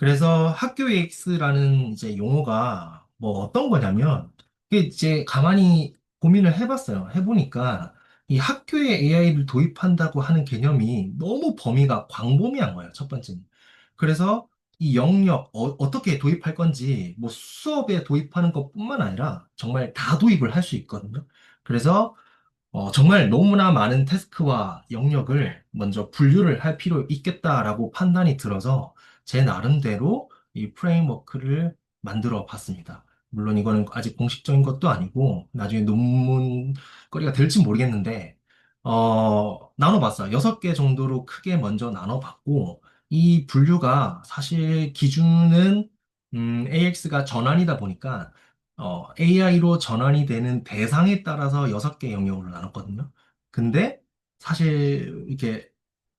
그래서 학교 AX라는 이제 용어가 뭐 어떤 거냐면, 이게 이제 가만히 고민을 해봤어요. 해보니까 이 학교에 AI를 도입한다고 하는 개념이 너무 범위가 광범위한 거예요. 첫 번째는. 그래서 이 영역, 떻게 도입할 건지, 뭐 수업에 도입하는 것뿐만 아니라 정말 다 도입을 할 수 있거든요. 그래서 정말 너무나 많은 태스크와 영역을 먼저 분류를 할 필요 있겠다라고 판단이 들어서 제 나름대로 이 프레임워크를 만들어 봤습니다. 물론 이거는 아직 공식적인 것도 아니고 나중에 논문거리가 될지 모르겠는데 나눠봤어요. 6개 정도로 크게 먼저 나눠봤고 이 분류가 사실 기준은 AX가 전환이다 보니까 AI로 전환이 되는 대상에 따라서 6개 영역으로 나눴거든요. 근데 사실 이렇게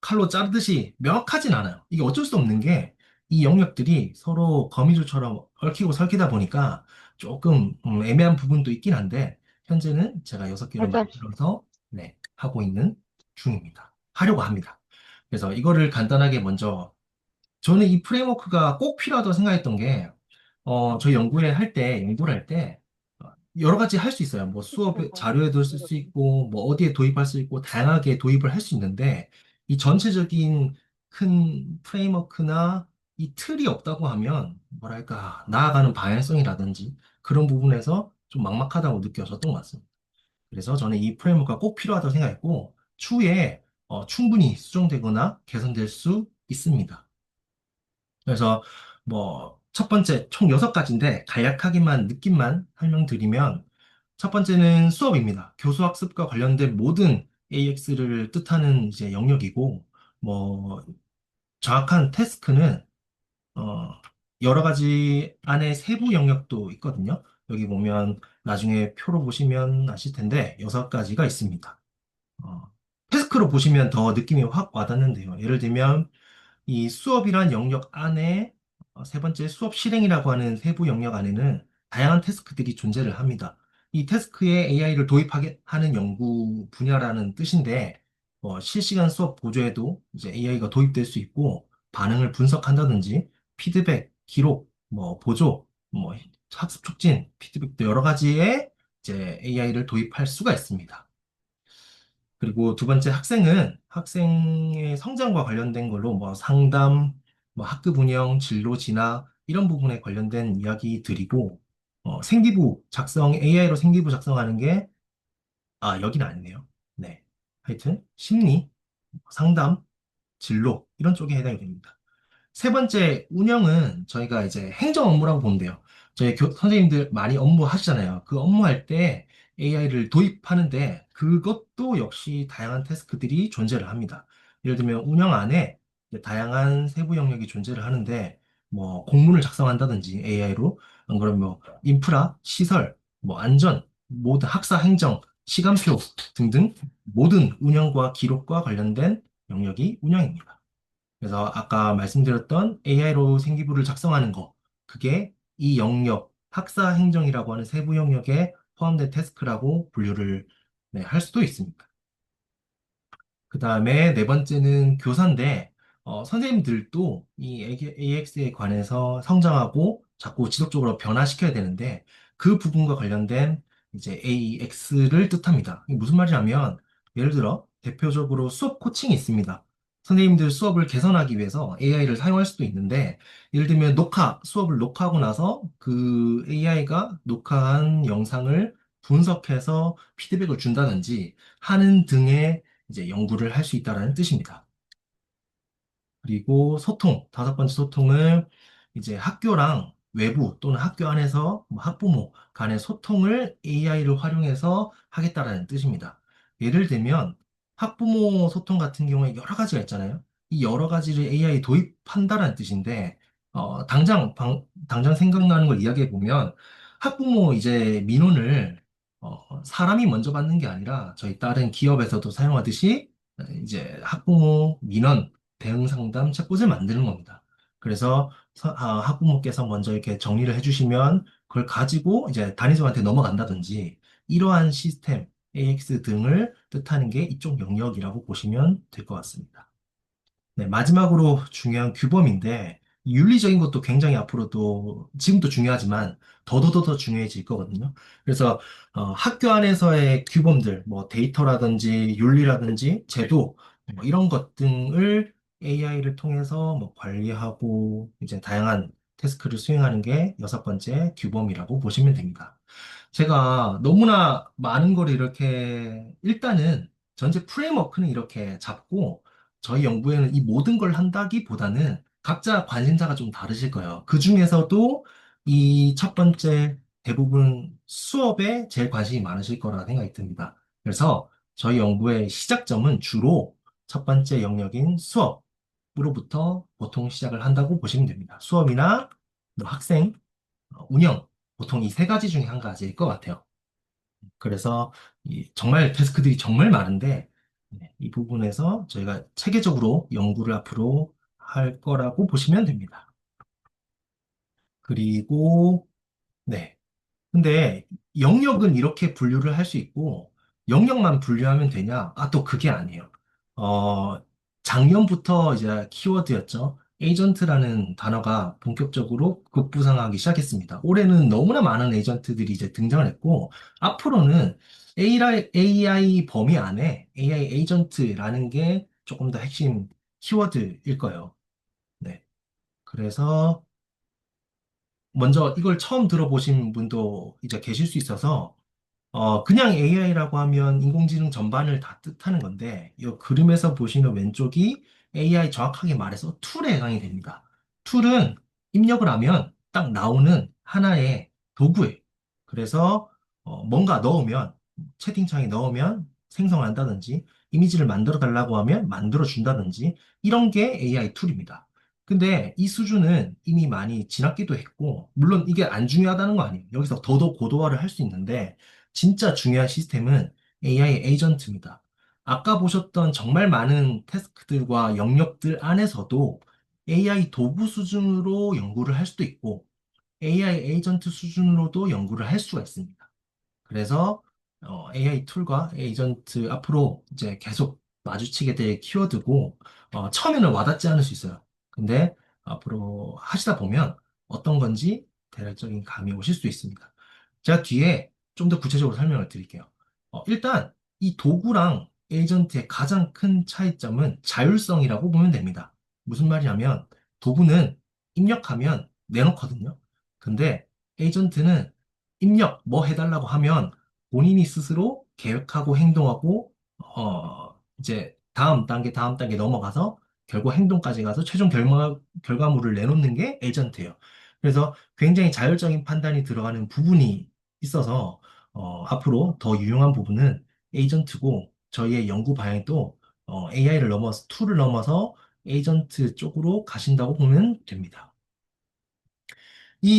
칼로 자르듯이 명확하진 않아요. 이게 어쩔 수 없는 게 이 영역들이 서로 거미줄처럼 얽히고 설키다 보니까 조금 애매한 부분도 있긴 한데 현재는 제가 6개로 맞아. 만들어서 네, 하고 있는 중입니다. 하려고 합니다. 그래서 이거를 간단하게 먼저 저는 이 프레임워크가 꼭 필요하다고 생각했던 게, 저희 연구를 할 때, 여러 가지 할 수 있어요. 뭐 수업 자료에도 쓸 수 있고, 뭐 어디에 도입할 수 있고, 다양하게 도입을 할 수 있는데, 이 전체적인 큰 프레임워크나 이 틀이 없다고 하면, 뭐랄까, 나아가는 방향성이라든지 그런 부분에서 좀 막막하다고 느껴졌던 것 같습니다. 그래서 저는 이 프레임워크가 꼭 필요하다고 생각했고, 추후에 충분히 수정되거나 개선될 수 있습니다. 그래서 뭐 첫 번째 총 6가지인데 간략하게만 느낌만 설명드리면 첫 번째는 수업입니다. 교수 학습과 관련된 모든 AX를 뜻하는 이제 영역이고 뭐 정확한 태스크는 어 여러 가지 안에 세부 영역도 있거든요. 여기 보면 나중에 표로 보시면 아실 텐데 6가지가 있습니다. 어, 태스크로 보시면 더 느낌이 확 와닿는데요. 예를 들면 이 수업이란 영역 안에 세 번째 수업 실행이라고 하는 세부 영역 안에는 다양한 태스크들이 존재를 합니다. 이 태스크에 AI를 도입하게 하는 연구 분야라는 뜻인데 실시간 수업 보조에도 이제 AI가 도입될 수 있고 반응을 분석한다든지 피드백, 기록, 뭐 보조, 뭐 학습 촉진, 피드백도 여러 가지의 이제 AI를 도입할 수가 있습니다. 그리고 두 번째 학생은 학생의 성장과 관련된 걸로 뭐 상담, 뭐 학급 운영, 진로 진학 이런 부분에 관련된 이야기 드리고 생기부 작성 AI로 생기부 작성하는 게 여긴 아니네요. 네. 하여튼 심리, 상담, 진로 이런 쪽에 해당이 됩니다. 세 번째 운영은 저희가 이제 행정 업무라고 보면 돼요. 저희 선생님들 많이 업무 하시잖아요. 그 업무할 때 AI를 도입하는데 그것도 역시 다양한 태스크들이 존재를 합니다. 예를 들면 운영 안에 이제 다양한 세부 영역이 존재를 하는데 뭐 공문을 작성한다든지 AI로 안 그러면 뭐 인프라, 시설, 뭐 안전, 모든 학사 행정, 시간표 등등 모든 운영과 기록과 관련된 영역이 운영입니다. 그래서 아까 말씀드렸던 AI로 생기부를 작성하는 거, 그게 이 영역, 학사 행정이라고 하는 세부 영역에 포함된 태스크라고 분류를 네, 할 수도 있습니다. 그 다음에 네 번째는 교사인데, 선생님들도 이 AX에 관해서 성장하고 자꾸 지속적으로 변화시켜야 되는데, 그 부분과 관련된 이제 AX를 뜻합니다. 이게 무슨 말이냐면, 예를 들어, 대표적으로 수업 코칭이 있습니다. 선생님들 수업을 개선하기 위해서 AI를 사용할 수도 있는데, 예를 들면 수업을 녹화하고 나서 그 AI가 녹화한 영상을 분석해서 피드백을 준다든지 하는 등의 이제 연구를 할 수 있다는 뜻입니다. 그리고 다섯 번째 소통은 이제 학교랑 외부 또는 학교 안에서 뭐 학부모 간의 소통을 AI를 활용해서 하겠다라는 뜻입니다. 예를 들면 학부모 소통 같은 경우에 여러 가지가 있잖아요. 이 여러 가지를 AI 도입한다라는 뜻인데 당장 생각나는 걸 이야기해 보면 학부모 이제 민원을 사람이 먼저 받는 게 아니라 저희 다른 기업에서도 사용하듯이 이제 학부모 민원 대응 상담 챗봇을 만드는 겁니다. 그래서 학부모께서 먼저 이렇게 정리를 해주시면 그걸 가지고 이제 담임자한테 넘어간다든지 이러한 시스템, AX 등을 뜻하는 게 이쪽 영역이라고 보시면 될 것 같습니다. 네, 마지막으로 중요한 규범인데 윤리적인 것도 굉장히 앞으로도 지금도 중요하지만 더더더 중요해질 거거든요. 그래서 학교 안에서의 규범들, 뭐 데이터라든지 윤리라든지 제도 뭐 이런 것 등을 AI를 통해서 뭐 관리하고 이제 다양한 태스크를 수행하는 게 여섯 번째 규범이라고 보시면 됩니다. 제가 너무나 많은 걸 이렇게 일단은 전체 프레임워크는 이렇게 잡고 저희 연구에는 이 모든 걸 한다기보다는 각자 관심사가 좀 다르실 거예요. 그 중에서도 이 첫 번째 대부분 수업에 제일 관심이 많으실 거라 생각이 듭니다. 그래서 저희 연구의 시작점은 주로 첫 번째 영역인 수업으로부터 보통 시작을 한다고 보시면 됩니다. 수업이나 뭐 학생, 운영, 보통 이 세 가지 중에 한 가지일 것 같아요. 그래서 정말 태스크들이 정말 많은데 네, 이 부분에서 저희가 체계적으로 연구를 앞으로 할 거라고 보시면 됩니다. 그리고 네. 근데 영역은 이렇게 분류를 할 수 있고 영역만 분류하면 되냐? 아, 또 그게 아니에요. 어, 작년부터 이제 키워드였죠. 에이전트라는 단어가 본격적으로 급부상하기 시작했습니다. 올해는 너무나 많은 에이전트들이 이제 등장을 했고 앞으로는 AI 범위 안에 AI 에이전트라는 게 조금 더 핵심 키워드일 거예요. 네. 그래서 먼저 이걸 처음 들어보신 분도 이제 계실 수 있어서 그냥 AI라고 하면 인공지능 전반을 다 뜻하는 건데, 이 그림에서 보시는 왼쪽이 AI 정확하게 말해서 툴에 해당이 됩니다. 툴은 입력을 하면 딱 나오는 하나의 도구예요. 그래서 뭔가 넣으면, 채팅창에 넣으면 생성을 한다든지, 이미지를 만들어 달라고 하면 만들어 준다든지, 이런 게 AI 툴입니다. 근데 이 수준은 이미 많이 지났기도 했고, 물론 이게 안 중요하다는 거 아니에요. 여기서 더더 고도화를 할 수 있는데, 진짜 중요한 시스템은 AI 에이전트입니다. 아까 보셨던 정말 많은 태스크들과 영역들 안에서도 AI 도구 수준으로 연구를 할 수도 있고 AI 에이전트 수준으로도 연구를 할 수가 있습니다. 그래서 AI 툴과 에이전트 앞으로 이제 계속 마주치게 될 키워드고 처음에는 와닿지 않을 수 있어요. 근데 앞으로 하시다 보면 어떤 건지 대략적인 감이 오실 수 있습니다. 제가 뒤에 좀 더 구체적으로 설명을 드릴게요. 일단 이 도구랑 에이전트의 가장 큰 차이점은 자율성이라고 보면 됩니다. 무슨 말이냐면 도구는 입력하면 내놓거든요. 근데 에이전트는 입력 뭐 해달라고 하면 본인이 스스로 계획하고 행동하고 이제 다음 단계 넘어가서 결국 행동까지 가서 최종 결과물을 내놓는 게 에이전트예요. 그래서 굉장히 자율적인 판단이 들어가는 부분이 있어서 앞으로 더 유용한 부분은 에이전트고 저희의 연구 방향도 AI를 넘어서 툴을 넘어서 에이전트 쪽으로 가신다고 보면 됩니다.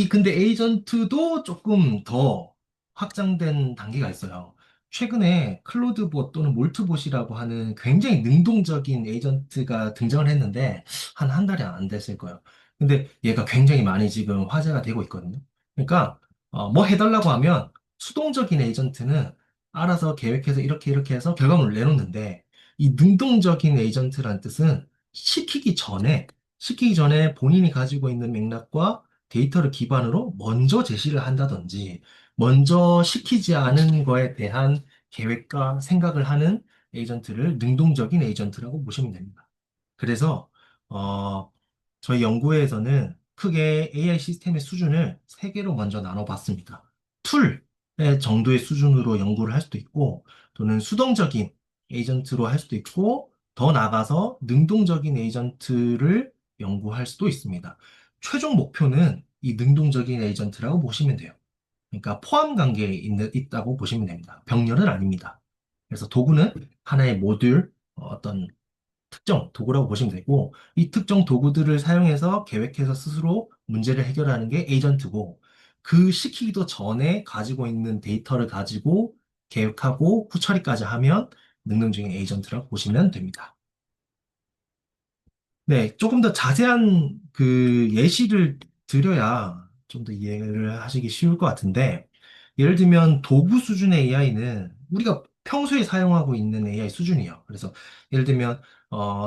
근데 에이전트도 조금 더 확장된 단계가 있어요. 최근에 클로드봇 또는 몰트봇이라고 하는 굉장히 능동적인 에이전트가 등장을 했는데, 한 달이 안 됐을 거예요. 근데 얘가 굉장히 많이 지금 화제가 되고 있거든요. 그러니까, 뭐 해달라고 하면 수동적인 에이전트는 알아서 계획해서 이렇게 해서 결과물을 내놓는데, 이 능동적인 에이전트란 뜻은 시키기 전에 본인이 가지고 있는 맥락과 데이터를 기반으로 먼저 제시를 한다든지, 먼저 시키지 않은 거에 대한 계획과 생각을 하는 에이전트를 능동적인 에이전트라고 보시면 됩니다. 그래서, 어, 저희 연구에서는 크게 AI 시스템의 수준을 세 개로 먼저 나눠봤습니다. 툴의 정도의 수준으로 연구를 할 수도 있고, 또는 수동적인 에이전트로 할 수도 있고, 더 나아가서 능동적인 에이전트를 연구할 수도 있습니다. 최종 목표는 이 능동적인 에이전트라고 보시면 돼요. 그러니까 포함 관계에 있다고 보시면 됩니다. 병렬은 아닙니다. 그래서 도구는 하나의 모듈, 어떤 특정 도구라고 보시면 되고, 이 특정 도구들을 사용해서 계획해서 스스로 문제를 해결하는 게 에이전트고, 그 시키기도 전에 가지고 있는 데이터를 가지고 계획하고 후처리까지 하면 능동적인 에이전트라고 보시면 됩니다. 네, 조금 더 자세한 그 예시를 드려야 좀 더 이해를 하시기 쉬울 것 같은데, 예를 들면 도구 수준의 AI는 우리가 평소에 사용하고 있는 AI 수준이에요. 그래서 예를 들면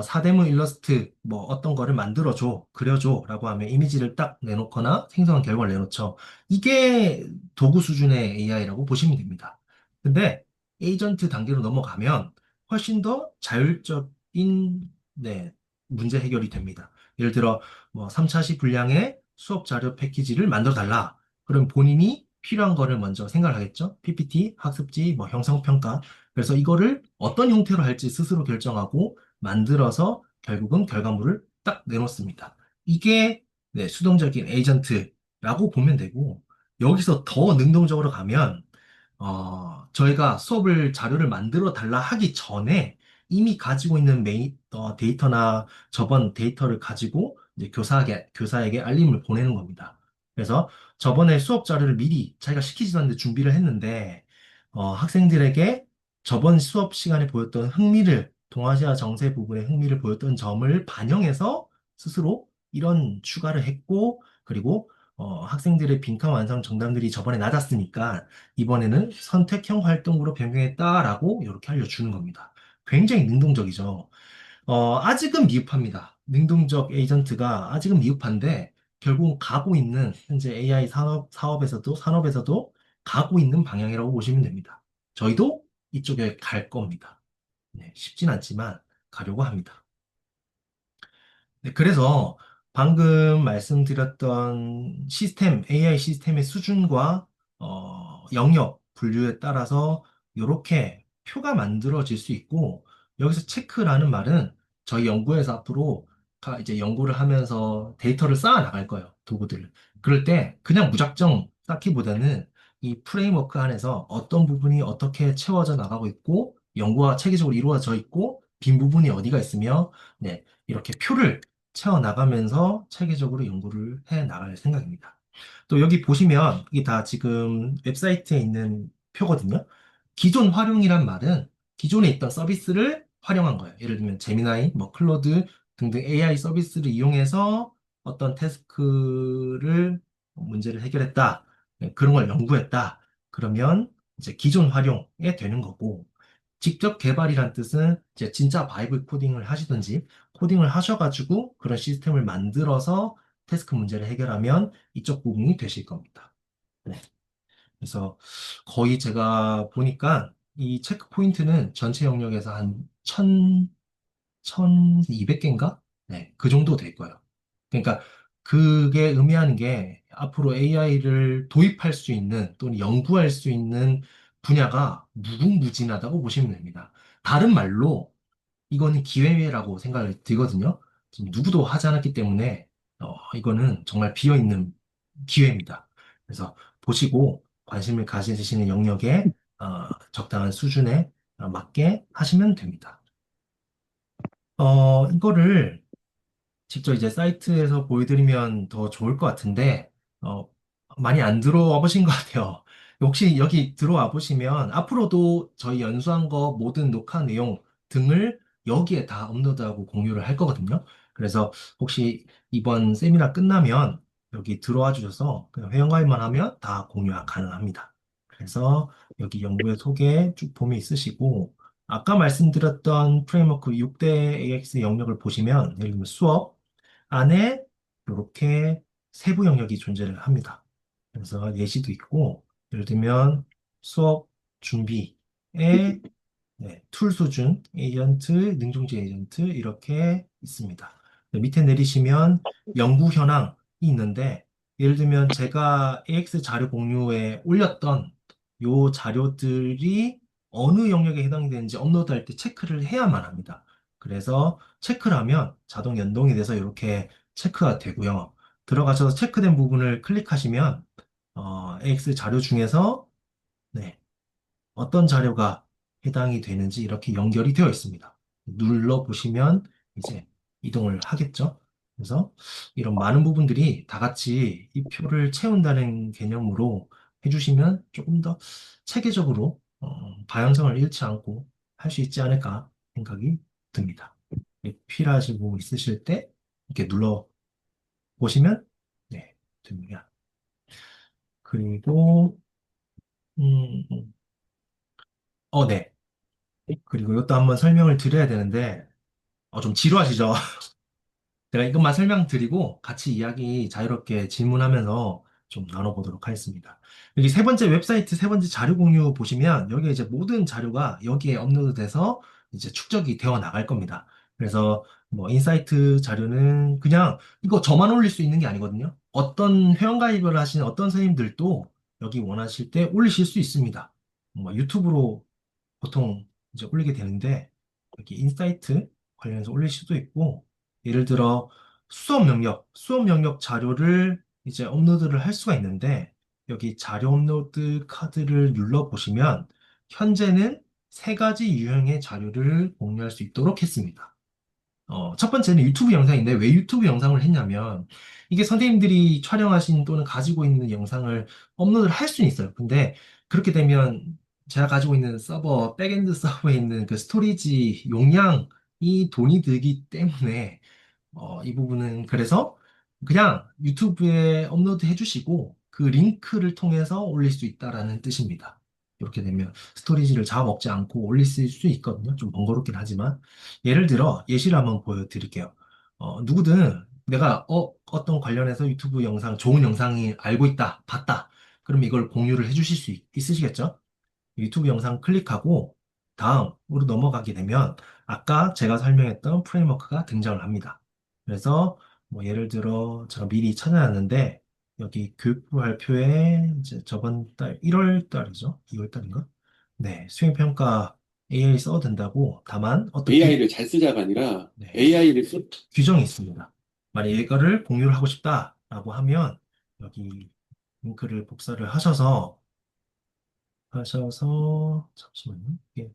사대문 일러스트 뭐 어떤 거를 만들어줘, 그려줘라고 하면 이미지를 딱 내놓거나 생성한 결과를 내놓죠. 이게 도구 수준의 AI라고 보시면 됩니다. 근데 에이전트 단계로 넘어가면 훨씬 더 자율적인 네, 문제 해결이 됩니다. 예를 들어 뭐 3차시 분량의 수업 자료 패키지를 만들어 달라. 그럼 본인이 필요한 거를 먼저 생각을 하겠죠. PPT, 학습지, 뭐 형성평가. 그래서 이거를 어떤 형태로 할지 스스로 결정하고 만들어서 결국은 결과물을 딱 내놓습니다. 이게 네, 수동적인 에이전트라고 보면 되고 여기서 더 능동적으로 가면 저희가 수업을 자료를 만들어 달라 하기 전에 이미 가지고 있는 데이터나 저번 데이터를 가지고 이제 교사에게 알림을 보내는 겁니다. 그래서 저번에 수업 자료를 미리 자기가 시키지도 않는데 준비를 했는데 학생들에게 저번 수업 시간에 보였던 동아시아 정세 부분의 흥미를 보였던 점을 반영해서 스스로 이런 추가를 했고 그리고 학생들의 빈칸 완성 정답들이 저번에 낮았으니까 이번에는 선택형 활동으로 변경했다라고 이렇게 알려주는 겁니다. 굉장히 능동적이죠. 아직은 미흡합니다. 능동적 에이전트가 아직은 미흡한데 결국 가고 있는 현재 AI 산업에서도 가고 있는 방향이라고 보시면 됩니다. 저희도 이쪽에 갈 겁니다. 네, 쉽진 않지만 가려고 합니다. 네, 그래서 방금 말씀드렸던 AI 시스템의 수준과 영역, 분류에 따라서 이렇게 표가 만들어질 수 있고, 여기서 체크라는 말은 저희 연구에서 앞으로 이제 연구를 하면서 데이터를 쌓아 나갈 거예요, 도구들을. 그럴 때 그냥 무작정 쌓기보다는 이 프레임워크 안에서 어떤 부분이 어떻게 채워져 나가고 있고, 연구가 체계적으로 이루어져 있고, 빈 부분이 어디가 있으며, 네, 이렇게 표를 채워나가면서 체계적으로 연구를 해 나갈 생각입니다. 또 여기 보시면 이게 다 지금 웹사이트에 있는 표거든요. 기존 활용이란 말은 기존에 있던 서비스를 활용한 거예요. 예를 들면 제미나이, 뭐 클로드 등등 AI 서비스를 이용해서 어떤 문제를 해결했다. 네, 그런 걸 연구했다. 그러면 이제 기존 활용에 되는 거고 직접 개발이란 뜻은 이제 진짜 바이브 코딩을 하시든지 코딩을 하셔가지고 그런 시스템을 만들어서 태스크 문제를 해결하면 이쪽 부분이 되실 겁니다. 네. 그래서 거의 제가 보니까 이 체크 포인트는 전체 영역에서 한 1200개인가? 네, 그 정도 될 거예요. 그러니까 그게 의미하는 게 앞으로 AI를 도입할 수 있는 또는 연구할 수 있는 분야가 무궁무진하다고 보시면 됩니다. 다른 말로 이거는 기회라고 생각이 들거든요. 지금 누구도 하지 않았기 때문에 이거는 정말 비어있는 기회입니다. 그래서 보시고 관심을 가지시는 영역에 적당한 수준에 맞게 하시면 됩니다. 이거를 직접 이제 사이트에서 보여드리면 더 좋을 것 같은데, 어, 많이 안 들어와 보신 것 같아요. 혹시 여기 들어와 보시면 앞으로도 저희 연수한 거 모든 녹화 내용 등을 여기에 다 업로드하고 공유를 할 거거든요. 그래서 혹시 이번 세미나 끝나면 여기 들어와 주셔서 그냥 회원가입만 하면 다 공유가 가능합니다. 그래서 여기 연구의 소개 쭉 보면 있으시고, 아까 말씀드렸던 프레임워크 6대 AX 영역을 보시면, 예를 들면 수업, 안에 이렇게 세부 영역이 존재를 합니다. 그래서 예시도 있고, 예를 들면 수업 준비에 네, 툴 수준, 에이전트, 능동지 에이전트 이렇게 있습니다. 네, 밑에 내리시면 연구 현황이 있는데, 예를 들면 제가 AX 자료 공유에 올렸던 요 자료들이 어느 영역에 해당이 되는지 업로드할 때 체크를 해야만 합니다. 그래서 체크를 하면 자동 연동이 돼서 이렇게 체크가 되고요. 들어가셔서 체크된 부분을 클릭하시면 AX 자료 중에서 네, 어떤 자료가 해당이 되는지 이렇게 연결이 되어 있습니다. 눌러보시면 이제 이동을 하겠죠. 그래서 이런 많은 부분들이 다 같이 이 표를 채운다는 개념으로 해주시면 조금 더 체계적으로 방향성을 잃지 않고 할 수 있지 않을까 생각이 듭니다. 필요하신 부분 있으실 때 이렇게 눌러보시면 네, 됩니다. 그리고 음, 네. 그리고 이것도 한번 설명을 드려야 되는데, 좀 지루하시죠? 제가 이것만 설명드리고 같이 이야기 자유롭게 질문하면서 좀 나눠보도록 하겠습니다. 여기 세 번째 웹사이트 세 번째 자료 공유 보시면 여기에 이제 모든 자료가 여기에 업로드돼서 이제 축적이 되어 나갈 겁니다. 그래서 뭐 인사이트 자료는 그냥 이거 저만 올릴 수 있는 게 아니거든요. 어떤 회원가입을 하신 어떤 선생님들도 여기 원하실 때 올리실 수 있습니다. 뭐 유튜브로 보통 이제 올리게 되는데 여기 인사이트 관련해서 올릴 수도 있고 예를 들어 수업 영역 자료를 이제 업로드를 할 수가 있는데 여기 자료 업로드 카드를 눌러 보시면 현재는 세 가지 유형의 자료를 공유할 수 있도록 했습니다. 첫 번째는 유튜브 영상인데 왜 유튜브 영상을 했냐면 이게 선생님들이 촬영하신 또는 가지고 있는 영상을 업로드를 할 수는 있어요. 근데 그렇게 되면 제가 가지고 있는 서버, 백엔드 서버에 있는 그 스토리지 용량이 돈이 들기 때문에 이 부분은 그래서 그냥 유튜브에 업로드 해주시고 그 링크를 통해서 올릴 수 있다라는 뜻입니다. 이렇게 되면 스토리지를 잡아먹지 않고 올릴 수 있거든요. 좀 번거롭긴 하지만 예를 들어 예시를 한번 보여드릴게요. 누구든 내가 어떤 관련해서 유튜브 영상 좋은 영상이 알고 있다, 봤다. 그럼 이걸 공유를 해주실 수 있으시겠죠? 유튜브 영상 클릭하고 다음으로 넘어가게 되면 아까 제가 설명했던 프레임워크가 등장을 합니다. 그래서 뭐 예를 들어 제가 미리 찾아놨는데 여기 교육부 발표에 이제 저번 달 1월 달이죠? 2월 달인가? 네, 수행평가 AI 써도 된다고 다만 어떤 AI를 잘 쓰자가 아니라 네, AI를 쓰, 규정이 있습니다. 만약 이거를 공유를 하고 싶다라고 하면 여기 링크를 복사를 하셔서 잠시만요. 이게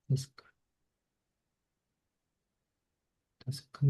데스크, 데스크.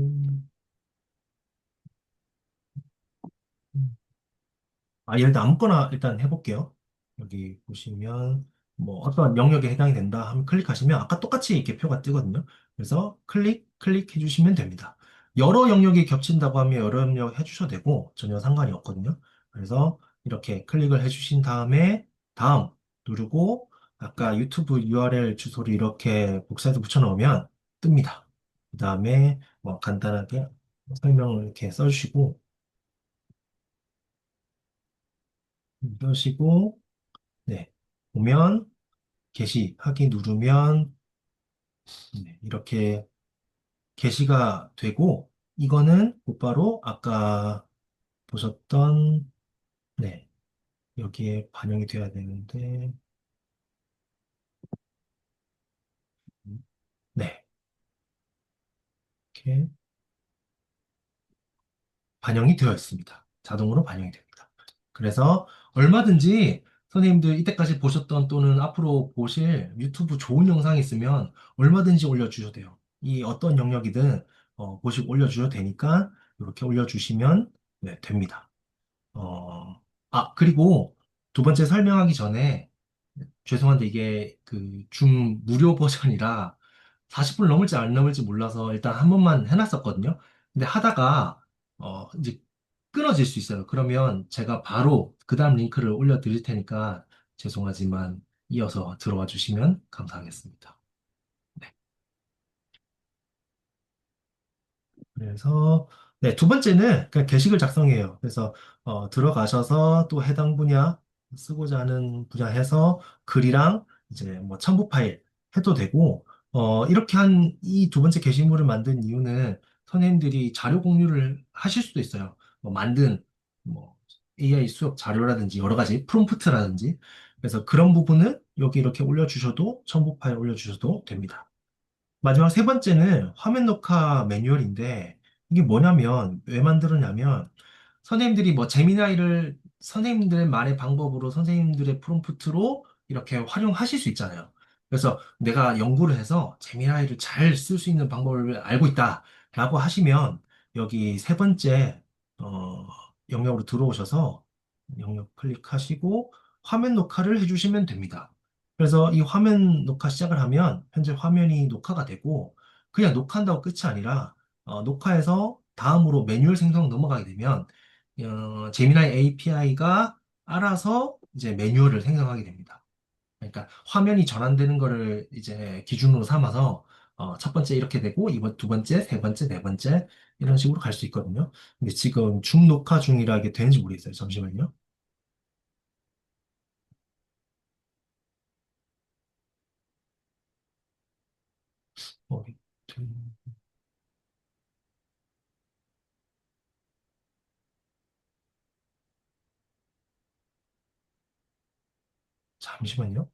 예를 들어 아무거나 일단 해볼게요. 여기 보시면 뭐 어떤 영역에 해당이 된다 하면 클릭하시면 아까 똑같이 이렇게 표가 뜨거든요. 그래서 클릭 해주시면 됩니다. 여러 영역이 겹친다고 하면 여러 영역 해주셔도 되고 전혀 상관이 없거든요. 그래서 이렇게 클릭을 해주신 다음에 다음 누르고 아까 유튜브 URL 주소를 이렇게 복사해서 붙여넣으면 뜹니다. 그 다음에 뭐 간단하게 설명을 이렇게 써주시고 이러시고 네. 보면 게시하기 누르면 이렇게 게시가 되고 이거는 곧바로 아까 보셨던 네. 여기에 반영이 돼야 되는데 네. 이렇게 반영이 되어 있습니다. 자동으로 반영이 됩니다. 그래서 얼마든지 선생님들 이때까지 보셨던 또는 앞으로 보실 유튜브 좋은 영상이 있으면 얼마든지 올려주셔도 돼요. 이 어떤 영역이든 보시고 올려주셔도 되니까 이렇게 올려주시면 네, 됩니다. 그리고 두 번째 설명하기 전에 죄송한데 이게 그 줌 무료 버전이라 40분 넘을지 안 넘을지 몰라서 일단 한 번만 해놨었거든요. 근데 하다가 이제 끊어질 수 있어요. 그러면 제가 바로 그 다음 링크를 올려드릴 테니까 죄송하지만 이어서 들어와 주시면 감사하겠습니다. 네. 그래서 네, 두 번째는 그냥 게시글 작성이에요. 그래서 들어가셔서 또 해당 분야 쓰고자 하는 분야 해서 글이랑 이제 뭐 첨부 파일 해도 되고 이렇게 한 이 두 번째 게시물을 만든 이유는 선생님들이 자료 공유를 하실 수도 있어요. 뭐 만든 뭐 AI 수업 자료라든지 여러 가지 프롬프트라든지 그래서 그런 부분은 여기 이렇게 올려주셔도 첨부 파일 올려주셔도 됩니다. 마지막 세 번째는 화면 녹화 매뉴얼인데 이게 뭐냐면 왜 만들었냐면 선생님들이 뭐 제미나이를 선생님들의 말의 방법으로 선생님들의 프롬프트로 이렇게 활용하실 수 있잖아요. 그래서 내가 연구를 해서 제미나이를 잘 쓸 수 있는 방법을 알고 있다라고 하시면 여기 세 번째 어, 영역으로 들어오셔서 영역 클릭하시고 화면 녹화를 해주시면 됩니다. 그래서 이 화면 녹화 시작을 하면 현재 화면이 녹화가 되고 그냥 녹화한다고 끝이 아니라 녹화해서 다음으로 매뉴얼 생성 넘어가게 되면 제미나이 API가 알아서 이제 매뉴얼을 생성하게 됩니다. 그러니까 화면이 전환되는 거를 이제 기준으로 삼아서 첫 번째 이렇게 되고, 이번 두 번째, 세 번째, 네 번째, 이런 식으로 갈 수 있거든요. 근데 지금 중녹화 중이라 게 되는지 모르겠어요. 잠시만요. 어, 잠시만요.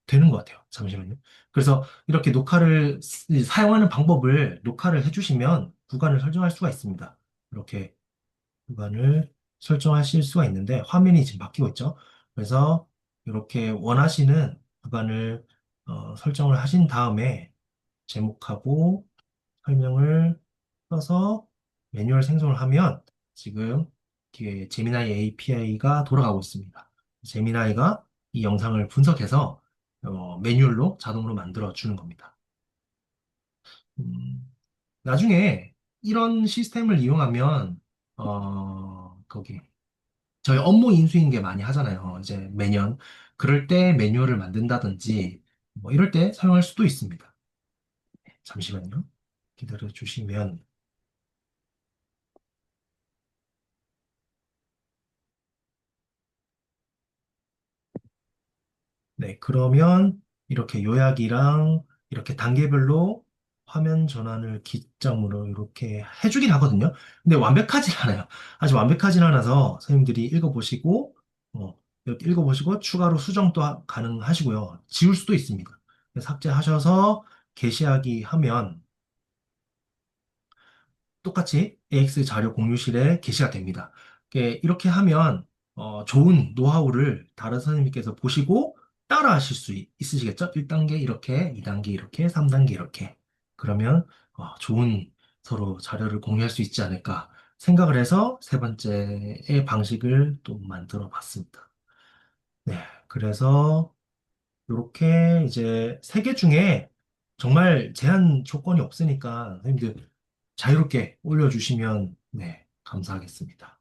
되는 것 같아요. 잠시만요. 그래서 이렇게 사용하는 방법을 녹화를 해주시면 구간을 설정할 수가 있습니다. 이렇게 구간을 설정하실 수가 있는데 화면이 지금 바뀌고 있죠. 그래서 이렇게 원하시는 구간을 설정을 하신 다음에 제목하고 설명을 써서 매뉴얼 생성을 하면 지금 뒤에 제미나이 API가 돌아가고 있습니다. 제미나이가 이 영상을 분석해서 매뉴얼로 자동으로 만들어 주는 겁니다. 음, 나중에 이런 시스템을 이용하면 거기 저희 업무 인수인계 많이 하잖아요. 이제 매년 그럴 때 매뉴얼을 만든다든지 뭐 이럴 때 사용할 수도 있습니다. 잠시만요. 기다려 주시면 네, 그러면 이렇게 요약이랑 이렇게 단계별로 화면 전환을 기점으로 이렇게 해주긴 하거든요. 근데 완벽하진 않아요. 아직 완벽하진 않아서 선생님들이 읽어보시고, 이렇게 읽어보시고 추가로 수정도 가능하시고요. 지울 수도 있습니다. 삭제하셔서 게시하기 하면 똑같이 AX 자료 공유실에 게시가 됩니다. 이렇게 하면 좋은 노하우를 다른 선생님께서 보시고 따라 하실 수 있으시겠죠? 1단계 이렇게, 2단계 이렇게, 3단계 이렇게. 그러면 좋은 서로 자료를 공유할 수 있지 않을까 생각을 해서 세 번째의 방식을 또 만들어 봤습니다. 네, 그래서 이렇게 이제 세 개 중에 정말 제한 조건이 없으니까 선생님들 자유롭게 올려주시면 네, 감사하겠습니다.